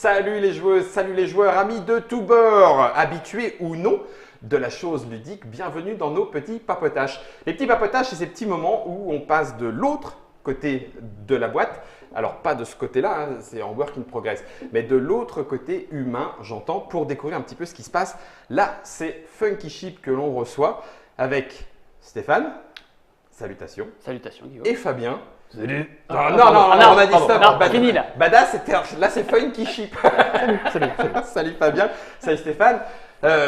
Salut les joueuses, salut les joueurs, amis de tous bords, habitués ou non de la chose ludique, bienvenue dans nos petits papotages. Les petits papotages, c'est ces petits moments où on passe de l'autre côté de la boîte, alors pas de ce côté-là, hein, c'est en work in progress, mais de l'autre côté humain, j'entends, pour découvrir un petit peu ce qui se passe. Là, c'est Funky Ship que l'on reçoit avec Stéphane, salutations, Salutations Guillaume. et Fabien. Salut. Non, on a dit stop. Non, fini là. Badass, là c'est Funky Ship. Salut. Salut Fabien, salut Stéphane.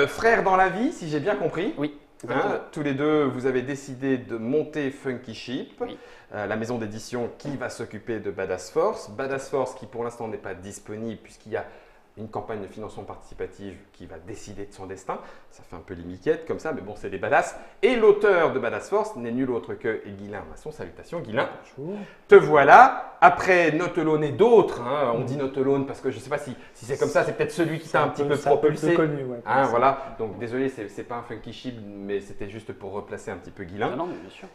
Frères dans la vie, si j'ai bien compris. Oui. Hein, tous les deux, vous avez décidé de monter Funky Ship, Oui. la maison d'édition qui va s'occuper de Badass Force. Badass Force qui pour l'instant n'est pas disponible puisqu'il y a une campagne de financement participatif qui va décider de son destin. Ça fait un peu les miquettes comme ça, mais bon, c'est des badass. Et l'auteur de Badass Force n'est nul autre que Guylain Masson. Salutations Guylain. Bonjour. Te voilà. Après Not Alone et d'autres, hein, on dit Not Alone parce que je ne sais pas si c'est comme ça, c'est peut-être celui qui t'a un petit peu propulsé. C'est connu, ouais. Hein, voilà, donc désolé, c'est pas un Funky Ship, mais c'était juste pour replacer un petit peu Guylain. Non, mais bien sûr.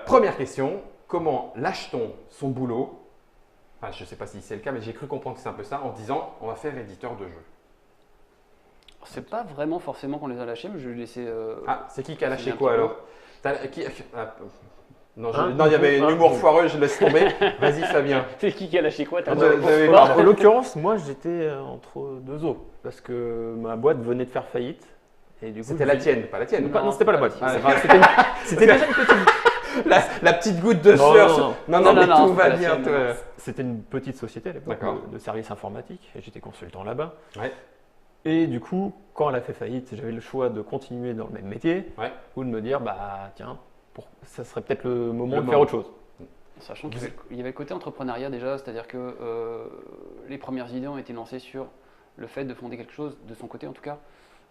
Première question, comment lâche-t-on son boulot? Enfin, je ne sais pas si c'est le cas, mais j'ai cru comprendre que c'est un peu ça en disant on va faire éditeur de jeu. C'est pas vraiment forcément qu'on les a lâchés, mais je vais laisser. Ah, c'est qui a lâché c'est un quoi petit peu. alors? Non, il y avait un humour foireux, je laisse tomber. Vas-y Fabien. C'est qui a lâché quoi? En l'occurrence, moi j'étais entre deux eaux parce que ma boîte venait de faire faillite. Et du coup, C'était la tienne, pas la tienne. Non, c'était pas la boîte. Ah, C'était déjà une petite. La petite goutte de Non, sueur. non, sur- non. Non, mais Non, tout c'est va pas la bien. tienne, toi. non. C'était une petite société à l'époque D'accord. de services informatiques et j'étais consultant là-bas. Ouais. Et du coup, quand elle a fait faillite, j'avais le choix de continuer dans le même métier Ouais. ou de me dire, bah tiens, ça serait peut-être le moment Le de faire moment. autre chose. Sachant qu'il y avait le côté entrepreneuriat déjà, c'est-à-dire que les premières idées ont été lancées sur le fait de fonder quelque chose, de son côté en tout cas.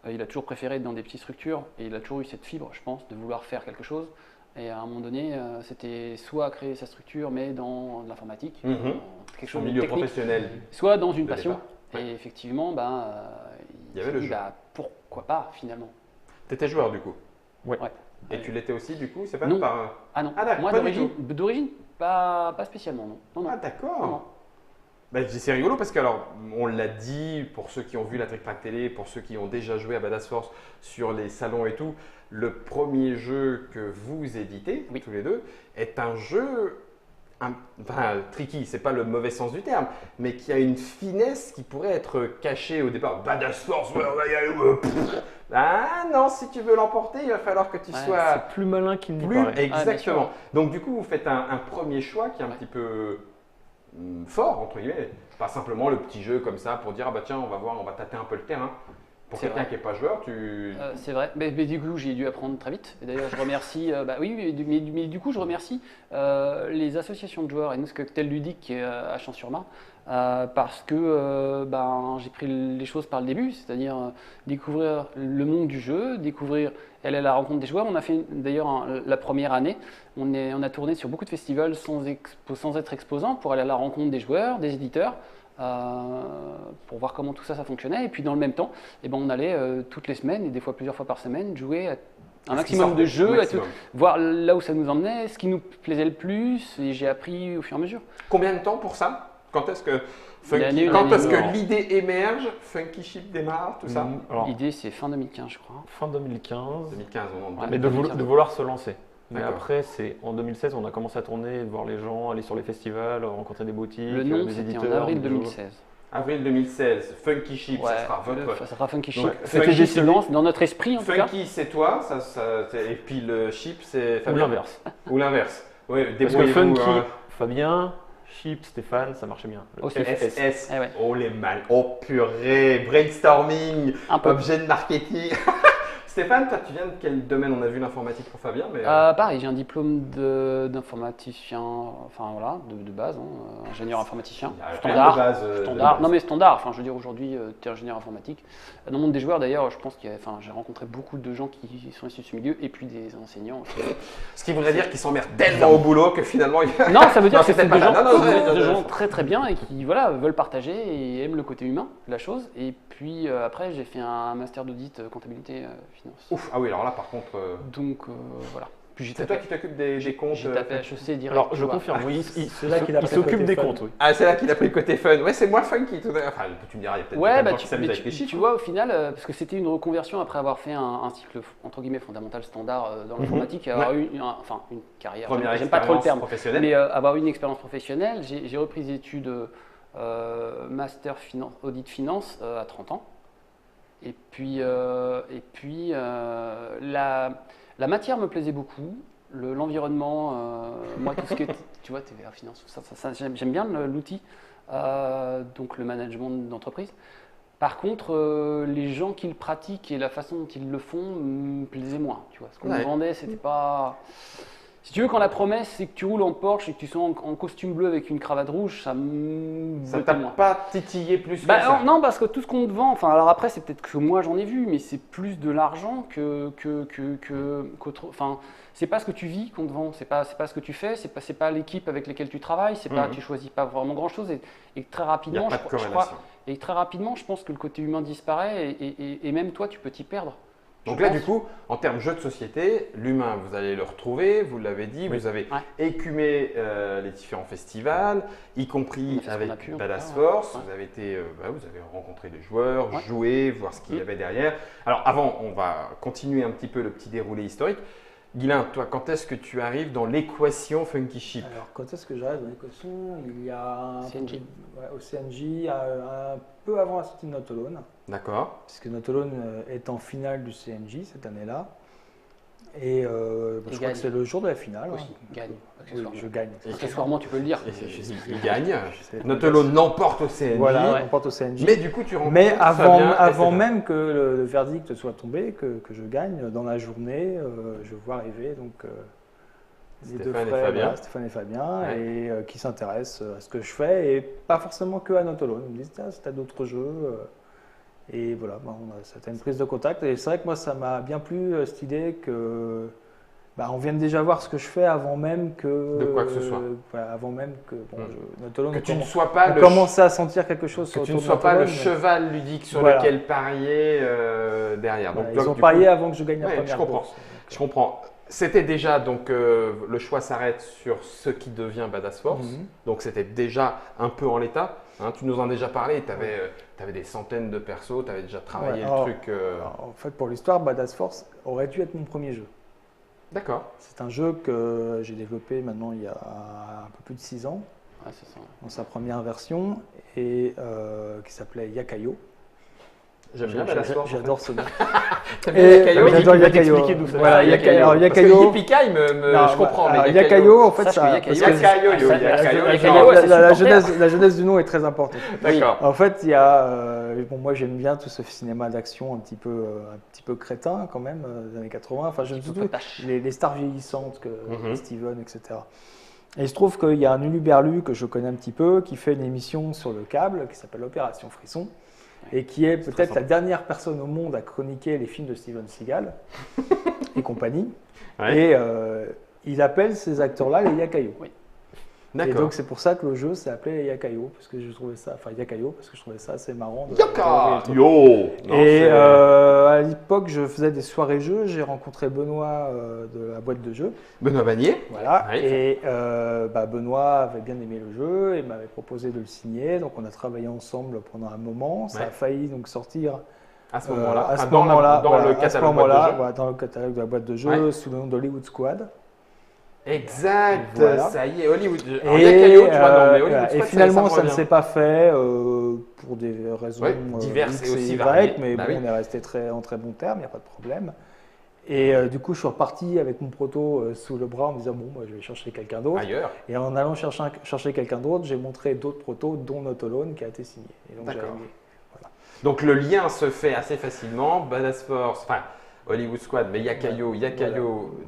Il a toujours préféré être dans des petites structures et il a toujours eu cette fibre, je pense, de vouloir faire quelque chose. Et à un moment donné, c'était soit créer sa structure, mais dans l'informatique, Mhm. quelque Son chose de milieu technique, professionnel. soit dans une de passion. départ. Ouais. Et effectivement, Il y avait le dit, jeu. pourquoi pas finalement. T'étais joueur du coup. Ouais. Ouais. Et tu l'étais aussi du coup, c'est pas Non. par. Ah non, Ah, d'accord, moi pas du d'origine, pas spécialement, non. Non, non. Ah d'accord. Non, non. Bah, c'est rigolo parce que alors on l'a dit pour ceux qui ont vu la Trick Track télé, pour ceux qui ont déjà joué à Badass Force sur les salons et tout, le premier jeu que vous éditez Oui. tous les deux est un jeu tricky, c'est pas le mauvais sens du terme, mais qui a une finesse qui pourrait être cachée au départ. Badass Force, ouais, on va y aller, pff. Ah non, si tu veux l'emporter, il va falloir que tu Ouais, sois C'est plus malin qu'il n'y plus paraît. exactement. sûr. Donc du coup, vous faites un premier choix qui est un Ouais. petit peu fort entre guillemets, pas simplement le petit jeu comme ça pour dire ah bah tiens on va voir, on va tâter un peu le terrain. Pour C'est quelqu'un vrai. qui n'est pas joueur, tu C'est vrai, mais du coup j'ai dû apprendre très vite. Et d'ailleurs je remercie, mais du coup je remercie les associations de joueurs et nous ce cocktail ludique qui est à Champs-sur-Marne parce que j'ai pris les choses par le début, c'est-à-dire découvrir le monde du jeu, découvrir aller à la rencontre des joueurs. On a fait d'ailleurs la première année, on a tourné sur beaucoup de festivals sans être exposant pour aller à la rencontre des joueurs, des éditeurs. Pour voir comment tout ça fonctionnait et puis dans le même temps on allait toutes les semaines et des fois plusieurs fois par semaine jouer à un maximum de jeux, voir là où ça nous emmenait, ce qui nous plaisait le plus et j'ai appris au fur et à mesure. Combien de temps pour ça? Quand est-ce que Une quand année, est-ce que non. l'idée émerge, Funky Ship démarre, tout ça? Alors, L'idée c'est fin 2015 je crois. fin 2015, 2015 on en Ouais. mais de vouloir se lancer. Mais D'accord. après, c'est en 2016, on a commencé à tourner, voir les gens, aller sur les festivals, rencontrer des boutiques, Le nom des c'était éditeurs. en avril des joueurs. 2016. Avril 2016, Funky Ship, ça sera votre. Ça sera Funky Ship. Donc, C'était Funky des silences dans notre esprit en tout cas. Funky c'est toi, et puis le Ship c'est Ou Fabien. l'inverse. Ou l'inverse. Oui, Parce que débrouillez-vous. Funky, Fabien, Chip, Stéphane, ça marchait bien. Le Aussi. FS. FS. Eh ouais. Oh les mal. Oh purée. Brainstorming. Un peu. Objet de marketing. Stéphane, toi tu viens de quel domaine? On a vu l'informatique pour Fabien, mais. Pareil, j'ai un diplôme d'informaticien, enfin voilà, de base, ingénieur informaticien. Il y a rien Standard. de base, de Standard. base. Non mais standard, enfin je veux dire aujourd'hui tu es ingénieur informatique. Dans le monde des joueurs d'ailleurs, je pense j'ai rencontré beaucoup de gens qui sont issus de ce milieu et puis des enseignants. Ce qui voudrait dire qu'ils s'emmerdent tellement au boulot que finalement. Non, ça veut dire Non, que c'est c'est peut-être des pas gens, ça. Non, non, c'est des non, gens très très bien et qui voilà, veulent partager et aiment le côté humain de la chose. Et puis après j'ai fait un master d'audit comptabilité finance. Ouf, ah oui, alors là par contre. Donc voilà. Puis j'ai C'est tapé, toi qui t'occupes des comptes j'ai tapé HEC direct. Alors, tu je vois. confirme, oui, C'est là qu'il a il pris le s'occupe côté des fun. comptes, oui. Ah, c'est là qu'il a pris le côté fun. Ouais, c'est moins funky. Enfin, tu me diras, il y a peut-être Ouais, plein de bah, gens qui s'amusent avec les chiffres. tu vois, au final, parce que c'était une reconversion après avoir fait un cycle entre guillemets fondamental standard dans l'informatique, avoir eu une carrière, Première j'aime pas trop le expérience terme, professionnelle. mais avoir eu une expérience professionnelle, j'ai repris des études master audit finance à 30 ans. Et puis, la matière me plaisait beaucoup, l'environnement, moi tout ce que tu vois, TVA, finance, j'aime bien l'outil, donc le management d'entreprise. Par contre, les gens qui le pratiquent et la façon dont ils le font me plaisaient moins. Tu vois, ce qu'on me vendait, c'était pas. Si tu veux, quand la promesse c'est que tu roules en Porsche et que tu sois en costume bleu avec une cravate rouge, ça me. Ça t'a pas titillé plus que Bah, ça? non, parce que tout ce qu'on te vend, enfin, alors après, c'est peut-être que moi j'en ai vu, mais c'est plus de l'argent qu'autre. Enfin, c'est pas ce que tu vis qu'on te vend, c'est pas ce que tu fais, c'est pas l'équipe avec laquelle tu travailles, c'est pas, tu choisis pas vraiment grand chose et très Il n'y a rapidement, pas de corrélation. je pense que le côté humain disparaît et même toi, tu peux t'y perdre. Donc là, du coup, en termes jeux de société, l'humain, vous allez le retrouver, vous l'avez dit, Oui. vous avez Ouais. écumé les différents festivals, y compris On a fait ce qu'on a avec pu, en Badass tout cas, ouais. Force. Ouais. Vous avez été, vous avez rencontré des joueurs, Ouais. joué, voir ce qu'il y avait derrière. Alors avant, on va continuer un petit peu le petit déroulé historique. Guilain, toi, quand est-ce que tu arrives dans l'équation Funky Ship? Alors, quand est-ce que j'arrive dans l'équation? Il y a CNJ. Ouais, au CNJ, un peu avant la sortie de Not Alone, D'accord. puisque Not Alone est en finale du CNJ cette année-là. Et je crois gagne. que c'est le jour de la finale. Aussi, gagne, Oui, accessoirement. je gagne. Accessoirement, tu peux le dire. Il gagne. C'est- Notelo l'emporte au CNJ. Voilà, Ouais. on porte au CNJ. Mais du coup, tu rencontres Mais Fabien, avant etc. même que le verdict soit tombé, que je gagne, dans la journée, je vois arriver donc, les deux Stéphane et frères, Fabien. voilà, Stéphane et Fabien, Ouais. et qui s'intéressent à ce que je fais, et pas forcément que à Not Alone. Ils me disent, tiens, si tu as d'autres jeux. Et voilà, c'était une prise de contact. Et c'est vrai que moi, ça m'a bien plu, cette idée que on vienne déjà voir ce que je fais avant même que. De quoi que ce soit. Voilà, avant même que. Bon, Not Alone, Que on tu ne commence- sois pas on le commençait à sentir quelque chose que sur tu le ne tour de sois Not pas le Alone, mais- cheval ludique sur Voilà. lequel parier derrière. Voilà, Donc, ils ont du parié coup, avant que je gagne la Ouais, première je comprends. course. je comprends. C'était déjà donc le choix s'arrête sur ce qui devient Badass Force. Mhm. Donc c'était déjà un peu en l'état. Hein, tu nous en as déjà parlé. Tu avais des centaines de persos. Tu avais déjà travaillé Ouais, le alors- truc. Alors, en fait, pour l'histoire, Badass Force aurait dû être mon premier jeu. D'accord. C'est un jeu que j'ai développé maintenant il y a un peu plus de 6 ans, Ouais, c'est ça. dans sa première version, et qui s'appelait Yakayo. J'aime bien Badass Force. J'adore ce nom. T'aimes bien Et Yakayo? j'adore Il va Yakayo. t'expliquer d'où ça Voilà, Ah, Yakayo. Alors, Parce que Yakayo. Yippee-Kai, Non, je comprends. alors, Mais Yakayo, en fait, Sache que ça. Yakayo, parce que- Yakayo, Ah, ça, Yakayo, Yakayo, Yakayo. ouais, c'est supporter. la jeunesse du nom est très importante. D'accord. En fait, il y a, bon, moi j'aime bien tout ce cinéma d'action un petit peu crétin quand même, des années 80. Enfin, j'aime petit peu surtout potache. les stars vieillissantes que Mhm. Steven, etc. Et il se trouve qu'il y a un uluberlu que je connais un petit peu qui fait une émission sur le câble qui s'appelle Opération Frisson et qui est peut-être la dernière personne au monde à chroniquer les films de Steven Seagal et compagnie. Ouais. Et il appelle ces acteurs-là les Yakayo. Et D'accord. donc c'est pour ça que le jeu s'est appelé Yakayo, parce que je trouvais ça, assez marrant. Yaka de- Yo Non, Et c'est- à l'époque, je faisais des soirées jeux. J'ai rencontré Benoît de la boîte de jeux. Benoît Bagnier. Voilà. Oui. Et Benoît avait bien aimé le jeu et m'avait proposé de le signer. Donc on a travaillé ensemble pendant un moment. Ça Ouais. a failli donc sortir À ce moment-là. à ce Enfin, dans moment-là, dans voilà, le à ce catalogue boîte moment-là, de jeu. voilà, dans le catalogue de la boîte de jeux Ouais. sous le nom d'Hollywood Squad. Exact, Voilà. ça y est, Hollywood. Alors, Et, Yakayo, tu vois, non, mais Hollywood voilà. Et Squad, finalement, me ça ne revient. s'est pas fait pour des raisons Ouais, diverses X et aussi Y, variées. mais Bah bon, oui. on est resté en très bon terme, il n'y a pas de problème. Et du coup, je suis reparti avec mon proto sous le bras en me disant bon, moi, je vais chercher quelqu'un d'autre. Ailleurs. Et en allant chercher quelqu'un d'autre, j'ai montré d'autres protos, dont Not Alone, qui a été signé. Et donc, D'accord. voilà. Donc le lien se fait assez facilement. Badass Force, enfin Hollywood Squad, mais Yakayo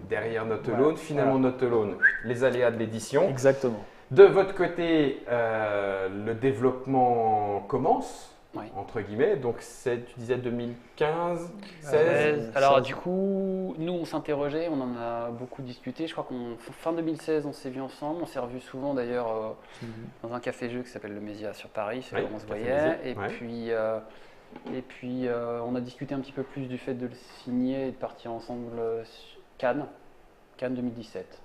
derrière Not Alone. Voilà. Finalement, Not Alone, les aléas de l'édition. Exactement. De votre côté, le développement commence, Oui. entre guillemets. Donc c'est, tu disais 2015, 16. Alors ça- du coup, nous on s'interrogeait, on en a beaucoup discuté. Je crois qu'en fin 2016, on s'est vu ensemble. On s'est revu souvent d'ailleurs dans un café-jeu qui s'appelle le Mésia sur Paris, c'est Oui, là où on se Café voyait. Mésia, ouais. Et puis on a discuté un petit peu plus du fait de le signer et de partir ensemble sur Cannes. Cannes 2017.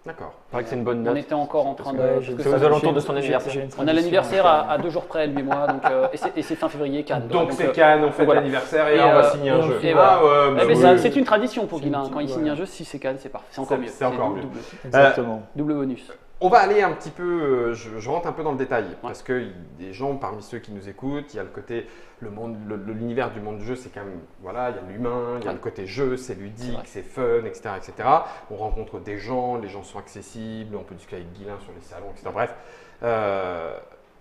D'accord. Il paraît que c'est une bonne On date. était encore en train de. Ouais, parce j'ai- que C'est ça- aux alentours de son j'ai- anniversaire. j'ai une On a tradition, l'anniversaire donc, à 2 jours près, lui et moi, donc, et c'est fin février, Cannes. Donc c'est Cannes, on fait voilà. l'anniversaire et Et, là on va euh, signer un et jeu. et voilà. bah Eh ben, oui. c'est une tradition pour C'est Guilain. une petite- Quand il signe voilà. un jeu, si c'est Cannes, c'est parfait. C'est encore mieux. C'est encore mieux. Exactement. Double bonus. On va aller un petit peu, je rentre un peu dans le détail, parce que des gens parmi ceux qui nous écoutent, il y a le côté, l'univers du monde du jeu, c'est quand même, voilà, il y a l'humain, il y a Ouais. le côté jeu, c'est C'est ludique, vrai. c'est fun, etc., etc. On rencontre des gens, les gens sont accessibles, on peut discuter avec Guilain sur les salons, etc. Bref,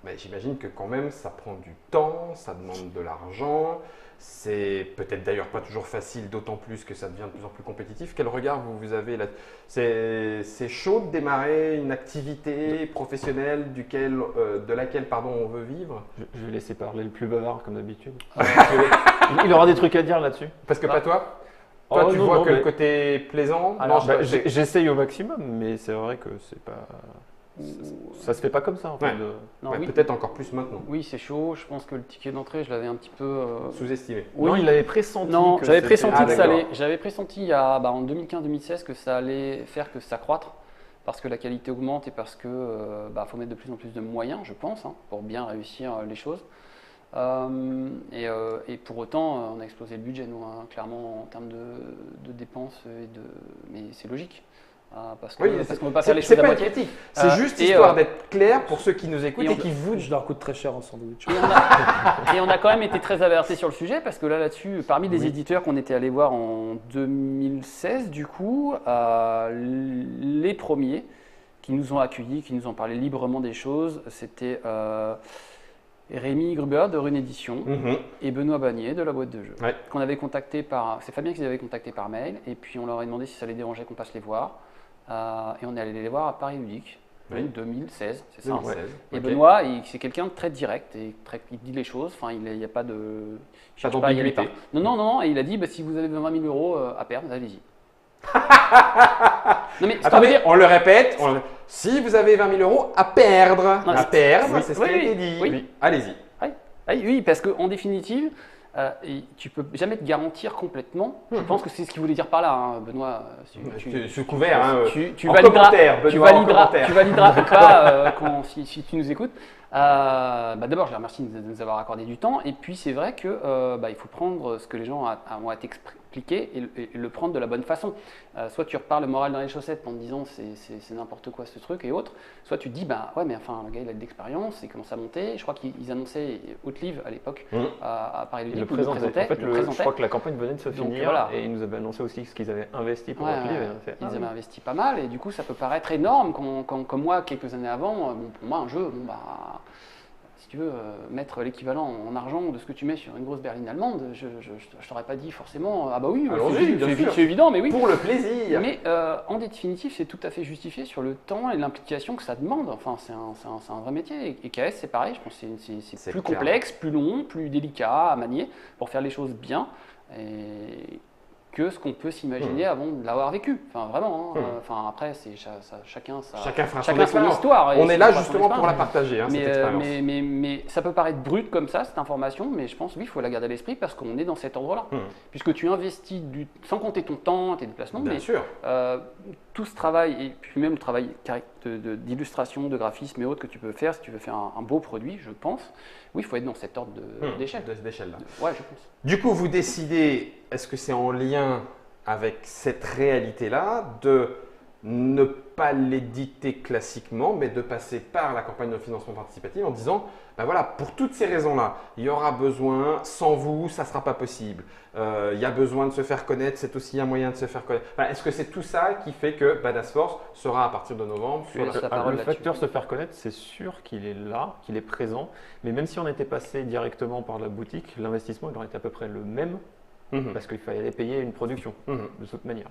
mais j'imagine que quand même, ça prend du temps, ça demande de l'argent. C'est peut-être d'ailleurs pas toujours facile, d'autant plus que ça devient de plus en plus compétitif. Quel regard vous avez là? C'est chaud de démarrer une activité professionnelle de laquelle on veut vivre? Je vais laisser parler le plus bavard comme d'habitude. Il aura des trucs à dire là-dessus. Parce que Ah. pas toi? Toi, Oh, tu non, vois non, que mais- le côté plaisant? Alors, Non, j'essaye au maximum, mais c'est vrai que c'est pas. Ça se fait pas comme ça en fait. Ouais. Non, ouais, oui. peut-être encore plus maintenant. Oui, c'est chaud. Je pense que le ticket d'entrée, je l'avais un petit peu. Sous-estimé. Non, il avait pressenti. Non, que j'avais c'était- pressenti Ah, que ça d'accord. allait. J'avais pressenti en 2015-2016 que ça allait faire que ça croître parce que la qualité augmente et parce que faut mettre de plus en plus de moyens, je pense, pour bien réussir les choses. Et pour autant, on a explosé le budget, nous, clairement en termes de dépenses mais c'est logique. Parce qu'on Oui, ne peut pas faire les c'est choses à pas moitié. une critique. C'est juste et, histoire d'être clair pour ceux qui nous écoutent et et, on- qui vous. Je leur coûte très cher en sandwich. Et on a quand même été très avertis sur le sujet parce que là-dessus, parmi les éditeurs qu'on était allés voir en 2016, du coup, les premiers qui nous ont accueillis, qui nous ont parlé librement des choses, c'était Rémi Gruber de Rune Édition Mhm. et Benoît Bagnier de la boîte de jeux. Ouais. Qu'on avait contacté c'est Fabien qui les avait contactés par mail et puis on leur a demandé si ça les dérangeait qu'on passe les voir. Et on est allé les voir à Paris Ludique, Oui. 2016, c'est ça. 2016. Et Ok. Benoît, c'est quelqu'un de très direct et il dit les choses. Enfin, il n'y a pas de. je cherche pas à y aller d'ambiguïté. par- Non. Et il a dit si vous avez 20 000 euros à perdre, allez-y. Non mais ce qu'on veut Attendez, dire- on le répète. Si vous avez 20 000 euros à perdre, Non, à perdre, oui, c'est ce oui, qui a été oui, dit. oui. Allez-y. Oui, parce qu'en définitive, tu peux jamais te garantir complètement. Je pense que c'est ce qu'il voulait dire par là, Benoît. Sous couvert, hein, tu en valideras, commentaire, Benoît, en commentaire. tu valideras ou pas si tu nous écoutes. D'abord, je les remercie de nous avoir accordé du temps. Et puis, c'est vrai que il faut prendre ce que les gens ont à t'expliquer et le prendre de la bonne façon. Soit tu repars le moral dans les chaussettes en te disant c'est n'importe quoi ce truc et autres. Soit tu te dis ouais, mais enfin, le gars il a de l'expérience, il commence à monter. Je crois qu'ils annonçaient Haute-Livre à l'époque à Paris Il le Ludique. présentait. En fait, je présentaient. crois que la campagne venait de se Donc, finir voilà. et ils nous avaient annoncé aussi ce qu'ils avaient investi pour Ouais, notre livre. Et ouais. on a fait, Ils ah, avaient investi pas mal et du coup ça peut paraître énorme comme moi quelques années avant. Pour moi un jeu, si tu veux mettre l'équivalent en argent de ce que tu mets sur une grosse berline allemande, je t'aurais pas dit forcément ah bah oui, Allons-y, bien sûr. c'est évident, mais oui. Pour le plaisir. Mais en définitive, c'est tout à fait justifié sur le temps et l'implication que ça demande. Enfin, c'est un vrai métier. Et KS, c'est pareil, je pense que c'est C'est plus clair. complexe, plus long, plus délicat à manier pour faire les choses bien. Que ce qu'on peut s'imaginer avant de l'avoir vécu. Enfin, vraiment. Enfin, après, c'est chacun Chacun fera son chacun son expérience. histoire. et On est là chacun son justement pour la expérience. partager, cette expérience. Mais ça peut paraître brut comme ça, cette information, mais je pense, oui, il faut la garder à l'esprit parce qu'on est dans cet ordre-là. Puisque tu investis, sans compter ton temps, tes déplacements, Bien mais sûr. tout ce travail, et puis même le travail d'illustration, de graphisme et autres que tu peux faire, si tu veux faire un beau produit, je pense, oui, il faut être dans cet ordre d'échelle. D'échelle-là. Ouais, je pense. Du coup, vous décidez, est-ce que c'est en lien avec cette réalité-là de ne pas l'éditer classiquement, mais de passer par la campagne de financement participatif en disant, ben voilà, pour toutes ces raisons-là, il y aura besoin, sans vous, ça ne sera pas possible. Il y a besoin de se faire connaître, c'est aussi un moyen de se faire connaître. Enfin, est-ce que c'est tout ça qui fait que Badass Force sera à partir de novembre sur laisse la- la parole Le là-dessus. facteur se faire connaître, c'est sûr qu'il est là, qu'il est présent. Mais même si on était passé directement par la boutique, l'investissement il aurait été à peu près le même Mhm. parce qu'il fallait payer une production Mhm. de toute manière.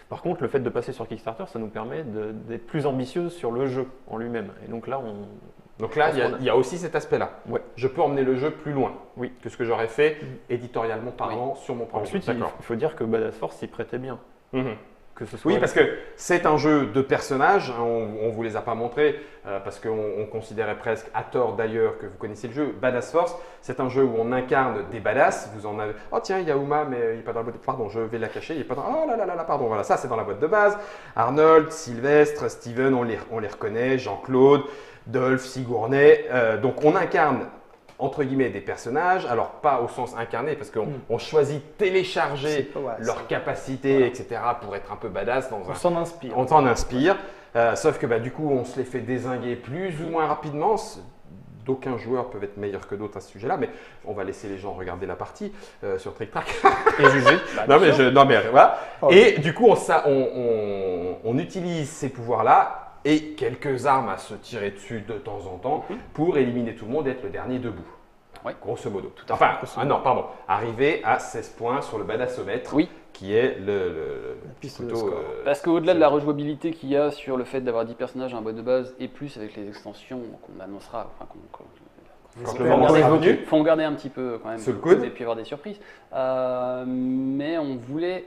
Par contre, le fait de passer sur Kickstarter, ça nous permet d'être plus ambitieux sur le jeu en lui-même. Et donc là, Donc là, il y a aussi cet aspect-là. Ouais. Je peux emmener le jeu plus loin Oui. que ce que j'aurais fait éditorialement parlant sur mon projet. Ensuite, D'accord. il faut dire que Badass Force s'y prêtait bien. Mhm. que ce soit. Oui, parce que c'est un jeu de personnages, hein, on ne vous les a pas montrés parce qu'on considérait presque, à tort d'ailleurs, que vous connaissez le jeu. Badass Force, c'est un jeu où on incarne des badass. Vous en avez. Oh tiens, il y a Uma, mais il n'est pas dans la boîte. Pardon, je vais la cacher. Il est pas dans. Oh là là là là, pardon. Voilà, ça c'est dans la boîte de base. Arnold, Sylvestre, Steven, on les reconnaît. Jean-Claude, Dolph, Sigourney. Donc on incarne entre guillemets des personnages, alors pas au sens incarné parce qu'on choisit télécharger leurs capacités, etc. pour être un peu badass dans On s'en inspire. On s'en inspire, sauf que du coup on se les fait dézinguer plus ou moins rapidement. D'aucuns joueurs peuvent être meilleurs que d'autres à ce sujet-là, mais on va laisser les gens regarder la partie sur Trick Track Et juger. non mais voilà. Et du coup on utilise ces pouvoirs-là et quelques armes à se tirer dessus de temps en temps pour éliminer tout le monde et être le dernier debout. Ouais. Grosso modo. Tout à fait. Enfin, non, pardon. Arriver à 16 points sur le badassomètre, qui est le piste plutôt, de score. Parce qu'au-delà de la rejouabilité qu'il y a sur le fait d'avoir 10 personnages à un boîte de base et plus avec les extensions qu'on annoncera, enfin, quand le moment sera venu, faut en garder un petit peu quand même sous le coude et puis avoir des surprises. Mais on voulait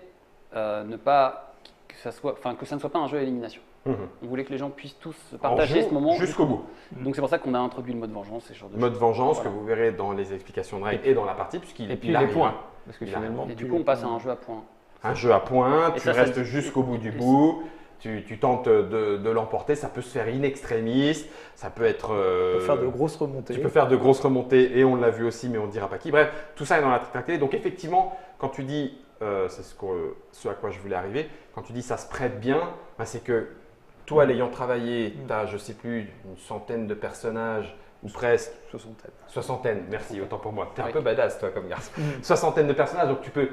ne pas que ça ne soit pas un jeu à élimination. On voulait que les gens puissent tous partager ce moment jusqu'au bout. Donc c'est pour ça qu'on a introduit le mode vengeance. Mode vengeance que vous verrez dans les explications de règles et dans la partie puisqu'il Et puis il les points. Parce que finalement, et du coup on passe à un jeu à points. Un jeu à points, Et tu ça restes jusqu'au bout du bout. Tu tentes de l'emporter, ça peut se faire in extremis, ça peut être… Tu peux faire de grosses remontées. Tu peux faire de grosses remontées et on l'a vu aussi, mais on ne dira pas qui. Bref, tout ça est dans la télé. Donc effectivement, quand tu dis, c'est ce à quoi je voulais arriver, quand tu dis ça se prête bien, c'est que toi, l'ayant travaillé, tu as, je ne sais plus, une centaine de personnages, ou presque. Soixantaine, merci, autant pour moi. Tu es un peu badass, toi, comme garçon. Soixantaine de personnages, donc tu peux…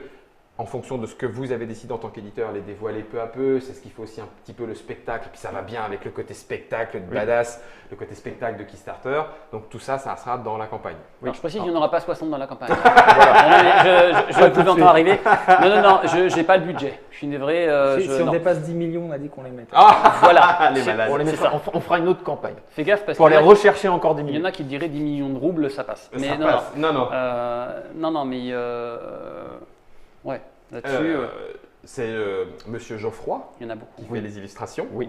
En fonction de ce que vous avez décidé en tant qu'éditeur, les dévoiler peu à peu. C'est ce qui fait aussi un petit peu le spectacle. Et puis ça va bien avec le côté spectacle de badass, le côté spectacle de Kickstarter. Donc tout ça, ça sera dans la campagne. Alors, je précise qu'il n'y en aura pas 60 dans la campagne. Je pouvais encore arriver. Non, je n'ai pas le budget. Je suis navré. Si on dépasse 10 millions, on a dit qu'on les mettait. Voilà, les malades. On fera une autre campagne. Fais gaffe parce pour aller rechercher encore 10 millions. Il y en a qui diraient 10 millions de roubles, ça passe. Mais ça passe. Non, mais ouais, là-dessus. C'est Monsieur Geoffroy il y en a beaucoup. qui fait les illustrations. Oui.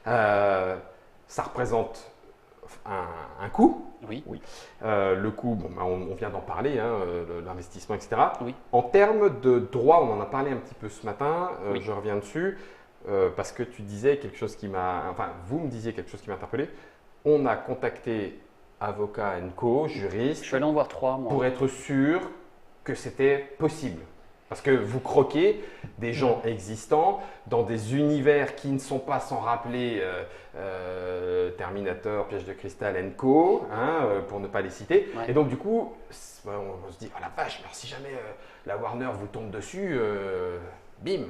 Ça représente un coût. Oui. Le coût, on vient d'en parler, l'investissement, etc. Oui. En termes de droit, on en a parlé un petit peu ce matin, Oui. je reviens dessus, parce que tu disais quelque chose qui m'a… Enfin, vous me disiez quelque chose qui m'a interpellé. On a contacté avocat co, juriste, Je suis allé en voir 3, moi. pour être sûr que c'était possible. Parce que vous croquez des gens existants dans des univers qui ne sont pas sans rappeler Terminator, Piège de Cristal Co, pour ne pas les citer. Ouais. Et donc du coup, on se dit, oh la vache, alors si jamais la Warner vous tombe dessus, bim.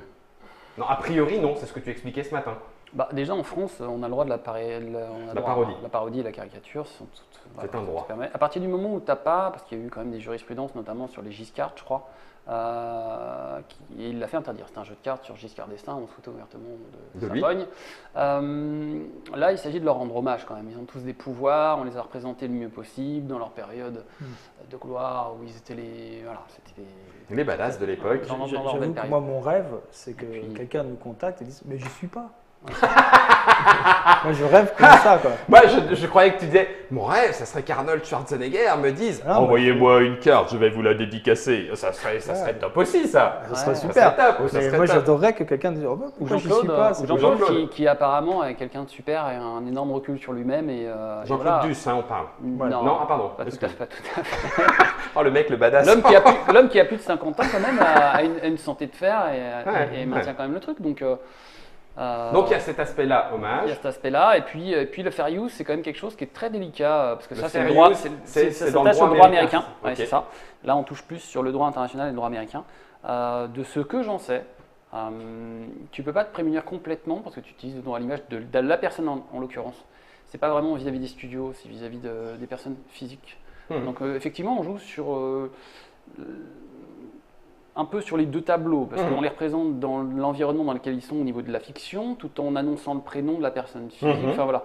Non, a priori non, c'est ce que tu expliquais ce matin. Déjà en France, on a le droit de la parodie. La parodie et la caricature sont toutes. C'est un droit. À partir du moment où tu n'as pas, parce qu'il y a eu quand même des jurisprudences, notamment sur les Giscard, je crois, il l'a fait interdire. C'était un jeu de cartes sur Giscard d'Estaing, on se foutait ouvertement de sa lui. pogne. Là, il s'agit de leur rendre hommage quand même. Ils ont tous des pouvoirs, on les a représentés le mieux possible dans leur période de gloire où ils étaient Les badass de l'époque. Dans leur J'avoue belle que période. moi, mon rêve, c'est que puis- quelqu'un nous contacte et dise « mais j'y suis pas ». Moi, je rêve comme ça, quoi. Moi, je croyais que tu disais, mon rêve, ça serait qu'Arnold Schwarzenegger me dise, Ah, envoyez-moi une carte, je vais vous la dédicacer. Ça serait top aussi, ça. Ça serait Ouais. super. Ça serait top. Ça Mais serait moi, top. j'adorerais que quelqu'un dise « oh, Ou moi, j'y suis Jean-Claude, pas ». c'est Jean-Claude Jean-Claude. qui apparemment est quelqu'un de super et un énorme recul sur lui-même. Jean-Claude voilà. Duss, on parle. Non, pardon. pas tout excuse. à fait. Oh, le mec, le badass. L'homme qui a plus de 50 ans quand même a une santé de fer et maintient quand même le truc. Donc Donc, il y a cet aspect-là, il y hommage. a cet aspect-là. Et puis le fair use, c'est quand même quelque chose qui est très délicat. Parce que Le ça, c'est fair le droit. use, Ça c'est dans le s'attache droit au droit américain. américain. Ouais, Ok. c'est ça. Là, on touche plus sur le droit international et le droit américain. De ce que j'en sais, tu ne peux pas te prémunir complètement parce que tu utilises le droit à l'image de la personne en l'occurrence. C'est pas vraiment vis-à-vis des studios, c'est vis-à-vis des personnes physiques. Donc effectivement, on joue sur un peu sur les deux tableaux, parce qu'on les représente dans l'environnement dans lequel ils sont au niveau de la fiction, tout en annonçant le prénom de la personne physique. Enfin voilà.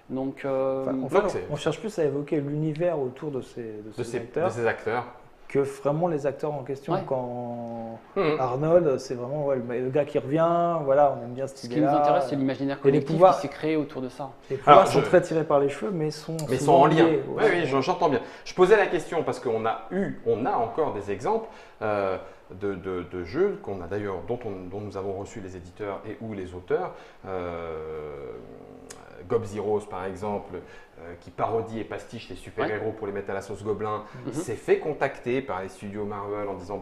Donc, En fait, on cherche plus à évoquer l'univers autour de ces De acteurs ces acteurs. que vraiment les acteurs en question. Ouais. Quand Mhm. Arnold, c'est vraiment le gars qui revient, voilà, on aime bien cette Ce qui idée-là. nous intéresse, c'est l'imaginaire Et les collectif pouvoirs. qui s'est créé autour de ça. Les pouvoirs Alors, sont je- très tirés par les cheveux, mais sont Mais ils sont souvent en lien. liés, Oui, oui, j'entends bien. Je posais la question parce qu'on on a encore des exemples de jeux qu'on a d'ailleurs, dont nous avons reçu les éditeurs et ou les auteurs. Gob Zeroes, par exemple, qui parodie et pastiche les super-héros pour les mettre à la sauce gobelin, s'est fait contacter par les studios Marvel en disant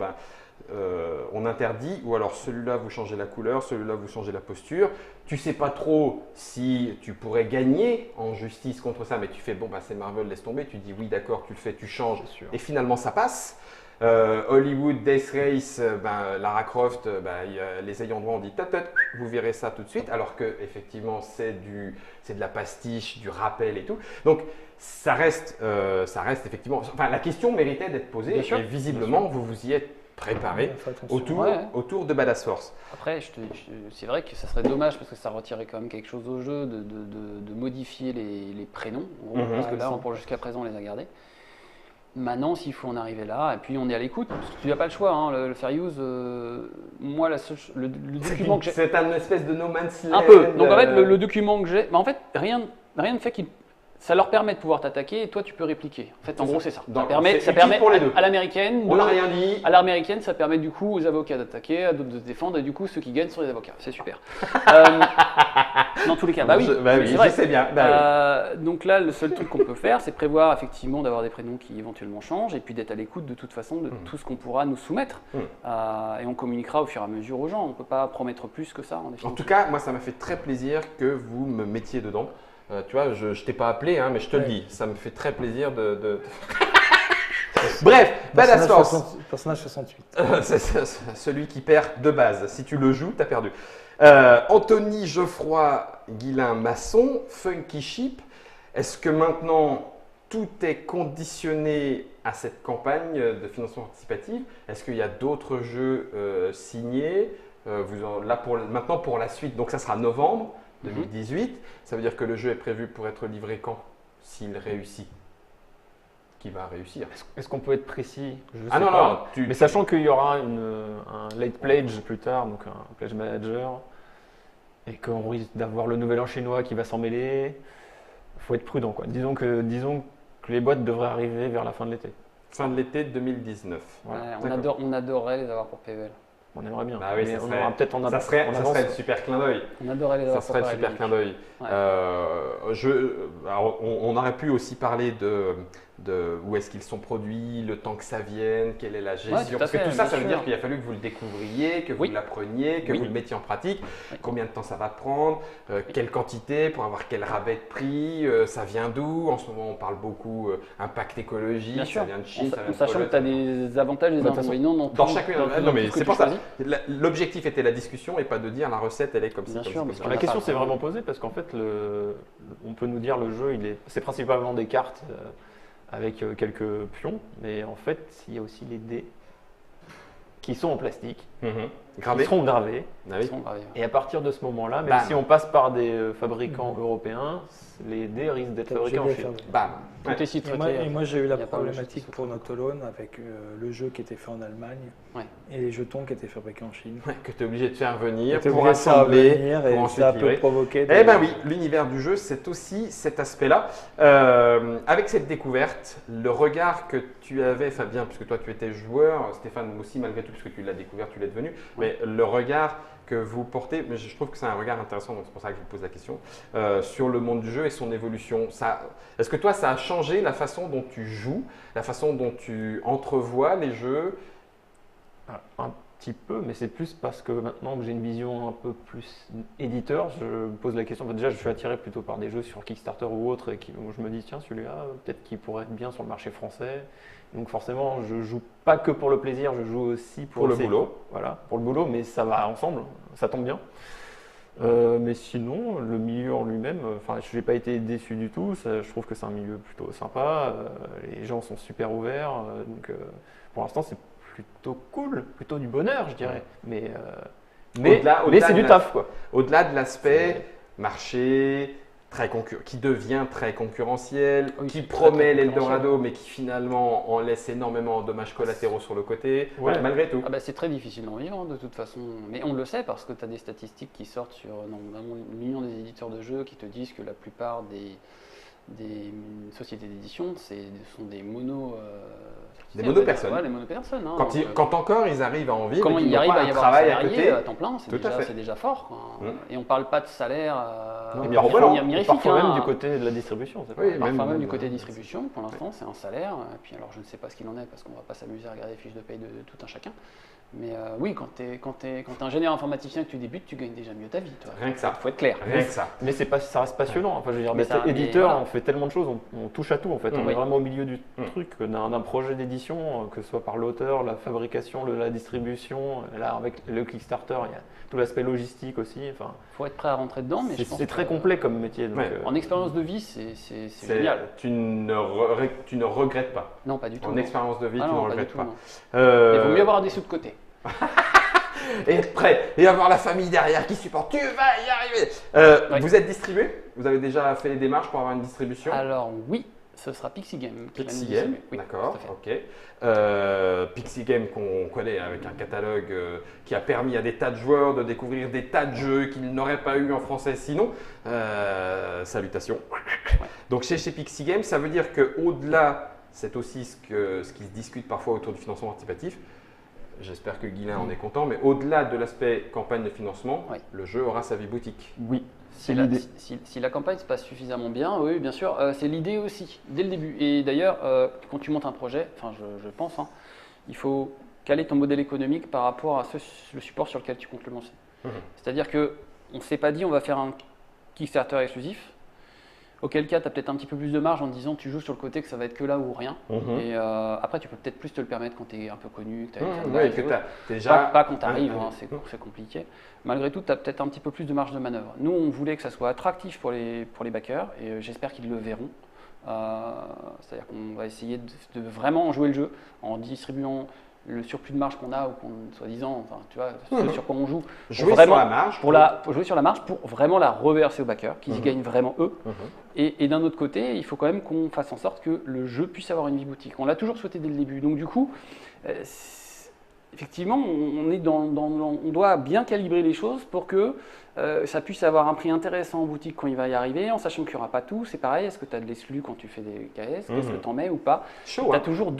on interdit, ou alors celui-là vous changez la couleur, celui-là vous changez la posture. Tu sais pas trop si tu pourrais gagner en justice contre ça, mais tu fais c'est Marvel, laisse tomber. Tu dis oui, d'accord, tu le fais, tu changes, C'est sûr. et finalement ça passe. Hollywood Death Race, Lara Croft, les ayants droit ont dit vous verrez ça tout de suite, alors que effectivement c'est de la pastiche, du rappel et tout. Donc ça reste effectivement. Enfin, la question méritait d'être posée Bien sûr. et visiblement vous vous y êtes préparé Fais attention. autour, Ouais. autour de Badass Force. Après, c'est vrai que ça serait dommage parce que ça retirait quand même quelque chose au jeu de modifier les prénoms, en gros, parce que là, jusqu'à présent, on les a gardés. Maintenant, s'il faut en arriver là, et puis on est à l'écoute, parce que tu n'as pas le choix, hein, le fair use, moi, le document que j'ai. C'est un espèce de no man's land. Un peu. Donc en fait, le document que j'ai, en fait, rien ne fait qu'il. Ça leur permet de pouvoir t'attaquer et toi tu peux répliquer. En fait, en C'est gros, ça. c'est ça. Donc, Ça c'est permet utile pour les deux. à l'américaine. On n'a rien dit. À l'américaine, ça permet du coup aux avocats d'attaquer, à d'autres de se défendre, et du coup, ceux qui gagnent sont les avocats. C'est super. Dans tous les cas, bah oui. Oui, c'est vrai. je sais bien. Donc là, le seul truc qu'on peut faire, c'est prévoir effectivement d'avoir des prénoms qui éventuellement changent, et puis d'être à l'écoute de toute façon de tout ce qu'on pourra nous soumettre. Et on communiquera au fur et à mesure aux gens. On ne peut pas promettre plus que ça. En En définitive. tout cas, moi, ça m'a fait très plaisir que vous me mettiez dedans. Tu vois, je ne t'ai pas appelé, hein, mais je te le dis, ça me fait très plaisir de... Bref, Badass Force, Personnage 68. c'est celui qui perd de base. Si tu le joues, tu as perdu. Anthony Geoffroy Guillain Masson, Funky Ship. Est-ce que maintenant tout est conditionné à cette campagne de financement participatif? Est-ce qu'il y a d'autres jeux signés maintenant pour la suite? Donc ça sera novembre 2018. Ça veut dire que le jeu est prévu pour être livré quand? S'il réussit. Qui va réussir? Est-ce qu'on peut être précis? Je Ah sais non, pas. non, Mais sachant qu'il y aura un late pledge plus tard, donc un pledge manager, et qu'on risque d'avoir le nouvel an chinois qui va s'en mêler, il faut être prudent, quoi. Disons que les boîtes devraient arriver vers la fin de l'été. fin de l'été 2019. Voilà. Ouais, on adorait les avoir pour PVL. On aimerait bien. Bah oui, mais ça on serait- aura peut-être en Ça serait en un avance. super clin d'œil. On adorait les Ça avoir serait pour un super PVL. clin d'œil. Ouais. Alors, on aurait pu aussi parler de où est-ce qu'ils sont produits, le temps que ça vienne, quelle est la gestion. Ouais, tout à Parce que fait, tout ça, bien ça veut sûr. dire qu'il a fallu que vous le découvriez, que vous Oui. l'appreniez, que Oui. vous le mettiez en pratique. Oui. Combien de temps ça va prendre, quelle quantité pour avoir quel rabais de prix, ça vient d'où? En ce moment, on parle beaucoup impact écologique, Bien ça sûr. vient de Chine, ça vient de Sachant que tu as des avantages et des De toute façon, inconvénients dans dans tout- chacune. dans Non, mais tout ce que c'est tu pour ça. choisis. L'objectif était la discussion et pas de dire la recette, elle est comme ça. Bien comme sûr, ci, mais comme c'est ça. La On a question pas s'est vraiment- vraiment posée parce qu'en fait, on peut nous dire le jeu, c'est principalement des cartes avec quelques pions, mais en fait, il y a aussi les dés qui sont en plastique, Mhm. qui Gravé. seront gravés. Ah oui. Ils sont gravés, ouais. Et à partir de ce moment-là, même Bam. si on passe par des fabricants européens, les dés risquent d'être T'es fabriqués en obligé de Chine. les faire. Bam. Tout Ouais. est sous-traité. Et moi, j'ai eu la Il y a pas mal de problématique choses pour Noctolone avec le jeu qui était fait en Allemagne Ouais. et les jetons qui étaient fabriqués en Chine. Ouais, que tu es obligé de faire venir T'es pour obligé de faire assembler, venir et pour ça a ensuite peu livrer. provoqué. Eh ben oui, l'univers du jeu, c'est aussi cet aspect-là. Avec cette découverte, le regard que tu avais, Fabien, puisque toi tu étais joueur, Stéphane aussi malgré tout, puisque tu l'as découvert, tu l'es devenu, mais le regard que vous portez, mais je trouve que c'est un regard intéressant, donc c'est pour ça que je vous pose la question, sur le monde du jeu et son évolution. Est-ce que toi, ça a changé la façon dont tu joues, la façon dont tu entrevois les jeux? Un petit peu, mais c'est plus parce que maintenant que j'ai une vision un peu plus éditeur, je me pose la question. Enfin, déjà, je suis attiré plutôt par des jeux sur Kickstarter ou autre, où je me dis, tiens, celui-là, peut-être qu'il pourrait être bien sur le marché français. Donc forcément, je joue pas que pour le plaisir, je joue aussi Pour le essayer- boulot. Voilà, pour le boulot, mais ça va ensemble, ça tombe bien. Mais sinon, le milieu en lui-même, je n'ai pas été déçu du tout. Je trouve que c'est un milieu plutôt sympa. Les gens sont super ouverts. Donc, pour l'instant, c'est plutôt cool, plutôt du bonheur, je dirais. Mais Au-delà c'est de du la- taf, quoi. Au-delà de l'aspect marché, qui devient très concurrentiel, Oui, qui très, promet très l'Eldorado, mais qui finalement en laisse énormément de dommages collatéraux sur le côté, Ouais. malgré tout. Ah bah, c'est très difficile d'en vivre de toute façon, mais on le sait parce que tu as des statistiques qui sortent sur notamment millions des éditeurs de jeux qui te disent que la plupart des sociétés d'édition sont des Des monopersonnes. Ouais, des monopersonnes. Hein. Quand, quand encore ils arrivent à en vivre, Quand et qu'ils il n'ont arrive pas à un y avoir un travail à salarié côté. à temps plein, Tout à fait. c'est déjà fort. Quoi. Mm. Et on parle pas de salaire Non, mirobolant. mirifique. Parfois hein. même du côté de la distribution. c'est Oui, pas- Parfois même même, du côté distribution, pour l'instant, c'est un salaire. Et puis alors, je ne sais pas ce qu'il en est parce qu'on va pas s'amuser à regarder les fiches de paye de tout un chacun. Mais oui, quand tu es ingénieur informaticien et que tu débutes, tu gagnes déjà mieux ta vie. Toi. Rien que ça. Faut être clair. Rien que ça. Mais c'est pas, ça reste passionnant. Enfin, je veux dire, Mais d'être ça- mais éditeur, voilà. on fait tellement de choses, on touche à tout en fait. On Oui. est vraiment au milieu du Mm. truc, d'un projet d'édition, que ce soit par l'auteur, la fabrication, la distribution. Là, avec le Kickstarter, il y a tout l'aspect logistique aussi. Enfin, Faut être prêt à rentrer dedans, mais je pense c'est très que, complet comme métier. Donc, Ouais. En expérience de vie, c'est génial. Tu ne regrettes pas. Non, pas du tout. En non. expérience de vie, Ah tu ne non, pas regrettes du tout. pas. non. Euh, Il vaut mieux avoir des sous de côté. Et être prêt et avoir la famille derrière qui supporte. Tu vas y arriver. Ouais. Vous êtes distribué? Vous avez déjà fait les démarches pour avoir une distribution? Alors oui, ce sera Pixie Game. Qui va Pixie nous Game, distribuer. Oui, d'accord, tout à fait. ok. Pixie Game qu'on connaît avec un catalogue qui a permis à des tas de joueurs de découvrir des tas de jeux qu'ils n'auraient pas eu en français sinon. Salutations. Donc chez Pixie Game, ça veut dire qu'au-delà, c'est aussi ce qui se discute parfois autour du financement participatif. J'espère que Guilain en est content, mais au-delà de l'aspect campagne de financement, Oui. le jeu aura sa vie boutique. oui, Si c'est la, l'idée. si la campagne se passe suffisamment bien, oui, bien sûr, c'est l'idée aussi, dès le début. Et d'ailleurs, quand tu montes un projet, enfin je pense, hein, il faut caler ton modèle économique par rapport à le support sur lequel tu comptes le lancer. Mhm. C'est-à-dire qu'on ne s'est pas dit on va faire un Kickstarter exclusif, auquel cas tu as peut-être un petit peu plus de marge en te disant tu joues sur le côté que ça va être que là ou rien. Mhm. Et après tu peux peut-être plus te le permettre quand tu es un peu connu, que tu as des Oui, fanbases que et tu as autres. déjà. Pas quand tu arrives, un- c'est compliqué. Malgré tout, tu as peut-être un petit peu plus de marge de manœuvre. Nous, on voulait que ça soit attractif pour les backers et j'espère qu'ils le verront. C'est-à-dire qu'on va essayer de vraiment jouer le jeu en distribuant le surplus de marge qu'on a ou soi-disant, enfin, tu vois, ce sur quoi on joue. Jouer vraiment- sur la marge. Pour jouer sur la marge, pour vraiment la reverser aux backers, qu'ils y Mhm. gagnent vraiment eux. Mhm. Et d'un autre côté, il faut quand même qu'on fasse en sorte que le jeu puisse avoir une vie boutique. On l'a toujours souhaité dès le début. Donc du coup, effectivement, on doit bien calibrer les choses pour que ça puisse avoir un prix intéressant en boutique quand il va y arriver, en sachant qu'il n'y aura pas tout. C'est pareil, est-ce que tu as de l'exclus quand tu fais des KS? Qu'est-ce que tu en mets ou pas? Chaud, Tu as hein. toujours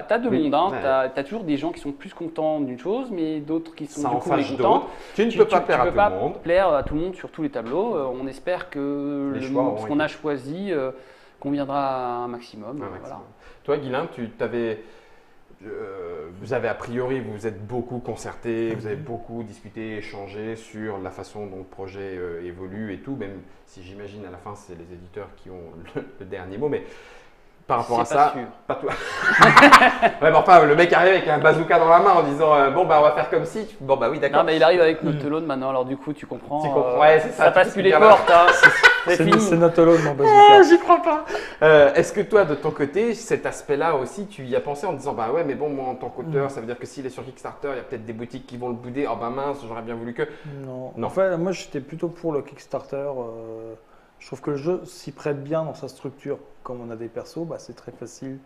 t'as deux Oui, mondes. Hein. ouais. Tu as toujours des gens qui sont plus contents d'une chose, mais d'autres qui sont Ça du en coup fâche mécontents. d'autres. Tu ne peux pas plaire à peux tout pas le monde. plaire à tout le monde sur tous les tableaux. On espère que Les choix auront ce qu'on a choisi conviendra à un maximum. Un Voilà. maximum. Toi, Guilain, vous avez a priori, vous vous êtes beaucoup concerté, vous avez beaucoup discuté, échangé sur la façon dont le projet évolue et tout, même si j'imagine à la fin c'est les éditeurs qui ont le dernier mot, mais par rapport à C'est pas ça, sûr. pas toi. Ouais, mais enfin, le mec arrive avec un bazooka dans la main en disant bon bah on va faire comme si. Bon bah oui, Non, d'accord. mais il arrive avec Notolone maintenant, alors du coup, tu comprends. Tu comprends, ouais, c'est ça, Ça tu passe te plus les souviens là. portes. Hein. C'est C'est fini. Notolone, mon Ah, bazooka. j'y crois pas. Est-ce que toi, de ton côté, cet aspect-là aussi, tu y as pensé en te disant bah ouais, mais bon, moi en tant qu'auteur, ça veut dire que s'il est sur Kickstarter, il y a peut-être des boutiques qui vont le bouder. Oh bah mince, j'aurais bien voulu que. Non. Non. En fait, moi, j'étais plutôt pour le Kickstarter. Je trouve que le jeu s'y prête bien dans sa structure. Comme on a des persos, bah, c'est très facile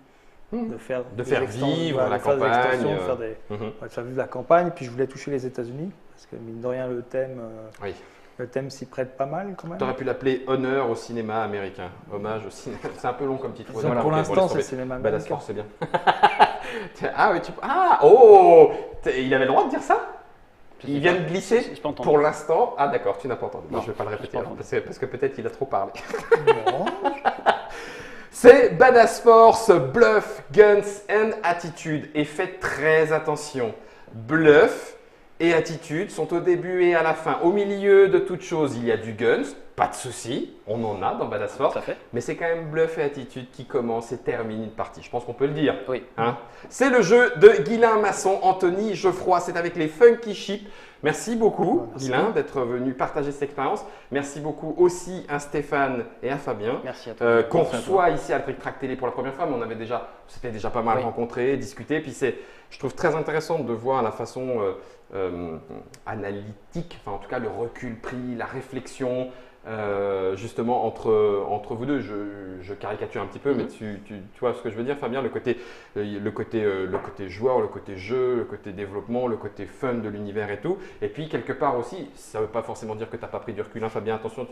de faire, De des faire extensions, vivre voilà, la de faire des campagne, extensions, de faire Mhm. de faire vivre la campagne. Puis je voulais toucher les États-Unis parce que mine de rien, Oui. le thème s'y prête pas mal quand même. Tu aurais pu l'appeler Honneur au cinéma américain. Hommage au cinéma. C'est un peu long comme titre. Ça, Voilà, pour ok, l'instant, bon, laisse c'est tomber. cinéma Badass américain. Force, c'est bien. Ah oui, oh, il avait le droit de dire ça? Je sais Il pas. vient de glisser. J'ai pas entendu. Pour l'instant, ah d'accord, tu n'as pas entendu. Bon, Non, je ne vais pas le j'ai répéter pas alors, entendu. parce que peut-être qu'il a trop parlé. Non. C'est Badass Force, Bluff, Guns and Attitude. Et faites très attention. Bluff et Attitude sont au début et à la fin. Au milieu de toute chose, il y a du Guns. Pas de souci, on en a dans Badass Force. Tout à fait. Mais c'est quand même Bluff et Attitude qui commencent et terminent une partie. Je pense qu'on peut le dire. Oui. Hein. C'est le jeu de Guilain Masson, Anthony Geoffroy. C'est avec les Funky Ships. Merci beaucoup, Merci. Guilain, d'être venu partager cette expérience. Merci beaucoup aussi à Stéphane et à Fabien. Merci à toi. Qu'on Merci à toi. reçoit ici à Trick Track Télé pour la première fois, mais c'était déjà pas mal Oui. rencontré, discuté. Puis je trouve très intéressant de voir la façon analytique, enfin en tout cas le recul pris, la réflexion, justement entre vous deux. Je caricature un petit peu, mais tu vois ce que je veux dire, Fabien, le côté joueur, le côté jeu, le côté développement, le côté fun de l'univers et tout. Et puis quelque part aussi, ça ne veut pas forcément dire que tu n'as pas pris du recul, hein, Fabien, attention,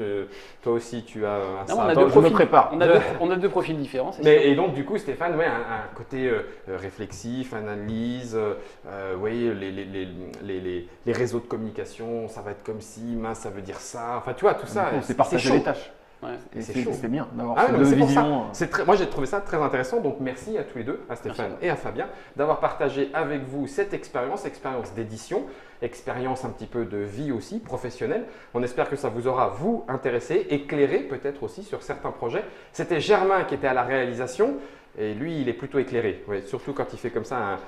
toi aussi tu as un Non, on a Attends, deux je me profils. prépare. On a deux profils différents. c'est sûr. mais, et donc, du coup, Stéphane, ouais, un côté réflexif, analyse, oui, les réseaux de communication, ça va être comme si, mince, ça veut dire ça. Enfin, tu vois, tout ça. On s'est partagé chaud. les tâches. Ouais. Et C'est chaud. c'est bien d'avoir Ah ces non, deux mais c'est pour ça. visions. Moi, j'ai trouvé ça très intéressant. Donc, merci à tous les deux, à Stéphane Merci. et à Fabien, d'avoir partagé avec vous cette expérience d'édition, expérience un petit peu de vie aussi, professionnelle. On espère que ça vous aura, vous, intéressé, éclairé peut-être aussi sur certains projets. C'était Germain qui était à la réalisation. Et lui, il est plutôt éclairé. Ouais, surtout quand il fait comme ça un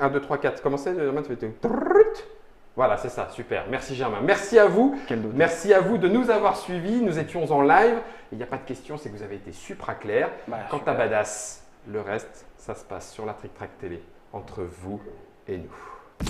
1, 2, 3, 4. Comment c'est, Germain? Tu fais voilà, c'est ça, super. Merci Germain. Merci à vous. Quel doute. Merci à vous de nous avoir suivis. Nous étions en live. Il n'y a pas de question, c'est que vous avez été supra clair. Bah, Quant super. à Badass, le reste, ça se passe sur la Trick Track Télé, entre vous et nous.